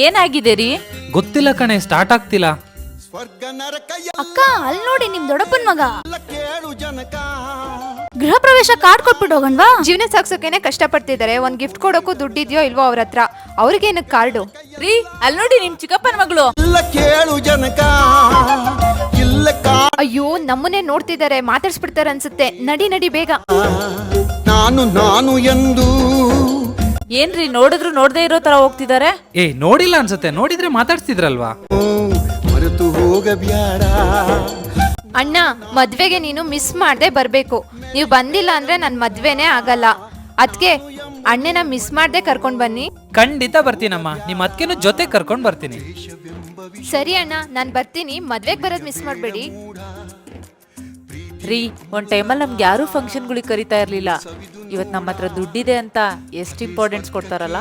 ಏನಾಗಿದೆ ರೀ? ಗೊತ್ತಿಲ್ಲ ಕಣೆ, ಸ್ಟಾರ್ಟ್ ಆಗ್ತಿಲ್ಲ. ಅಕ್ಕ ಅಲ್ಲಿ ನೋಡಿ ನಿಮ್ ದೊಡ್ಡಪ್ಪನ್ ಮಗ ಗೃಹ ಪ್ರವೇಶ ಕಾರ್ಡ್ ಕೊಟ್ಬಿಟ್ಟು ಹೋಗಣ್ವಾ? ಜೀವನ ಸಾಗ್ಸೋಕೆನೆ ಕಷ್ಟ ಪಡ್ತಿದ್ದಾರೆ, ಒಂದ್ ಗಿಫ್ಟ್ ಕೊಡೋಕು ದುಡ್ಡಿದ್ಯೋ ಇಲ್ವೋ ಅವ್ರ ಹತ್ರ. ಅವ್ರಿಗೇನಕ್ ಕಾರ್ಡು? ರೀ ಅಲ್ಲಿ ನೋಡಿ ನಿಮ್ ಚಿಕ್ಕಪ್ಪನ ಮಗಳು. ಅಯ್ಯೋ ನಮ್ಮನ್ನೇ ನೋಡ್ತಿದ್ದಾರೆ, ಮಾತಾಡ್ಸ್ಬಿಡ್ತಾರೆ ಅನ್ಸುತ್ತೆ. ನಡಿ ನಡಿ ಬೇಗ. ನಾನು ಎಂದು ಏನ್ರಿ ನೋಡಿದ್ರು ನೋಡ್ದೇ ಇರೋ ತರ ಹೋಗ್ತಿದ್ದಾರೆ? ನೋಡಿಲ್ಲ ಅನ್ಸುತ್ತೆ, ನೋಡಿದ್ರೆ ಮಾತಾಡ್ತಿದ್ರಲ್ವಾ? ಮರೆತು ಹೋಗಬ್ಯಾಡ. ಅಣ್ಣ ಮದ್ವೆಗೆ ನೀನು ಮಿಸ್ ಮಾಡ್ದೆ ಬರ್ಬೇಕು. ನೀವು ಬಂದಿಲ್ಲ ಅಂದ್ರೆ ನನ್ ಮದ್ವೆನೇ ಆಗಲ್ಲ. ಅದ್ಕೆ ಅಣ್ಣನ ಮಿಸ್ ಮಾಡ್ದೆ ಕರ್ಕೊಂಡ್ ಬನ್ನಿ. ಖಂಡಿತ ಬರ್ತೀನಮ್ಮ, ನಿಮ್ಮ ಅತ್ಕೆನೂ ಜೊತೆ ಕರ್ಕೊಂಡ್ ಬರ್ತೀನಿ. ಸರಿ ಅಣ್ಣ, ನಾನ್ ಬರ್ತೀನಿ. ಮದ್ವೆಗ್ ಬರೋದ್ ಮಿಸ್ ಮಾಡ್ಬೇಡಿ. ರೀ ಒಂದ್ ಟೈಮಲ್ಲಿ ನಮ್ಗೆ ಯಾರು ಫಂಕ್ಷನ್ಗಳಿಗೆ ಕರಿತಾ ಇರ್ಲಿಲ್ಲ. ಇವತ್ ನಮ್ಮ ಹತ್ರ ದುಡ್ಡಿದೆ ಅಂತ ಎಷ್ಟು ಇಂಪಾರ್ಟೆನ್ಸ್ ಕೊಡ್ತಾರಲ್ಲ.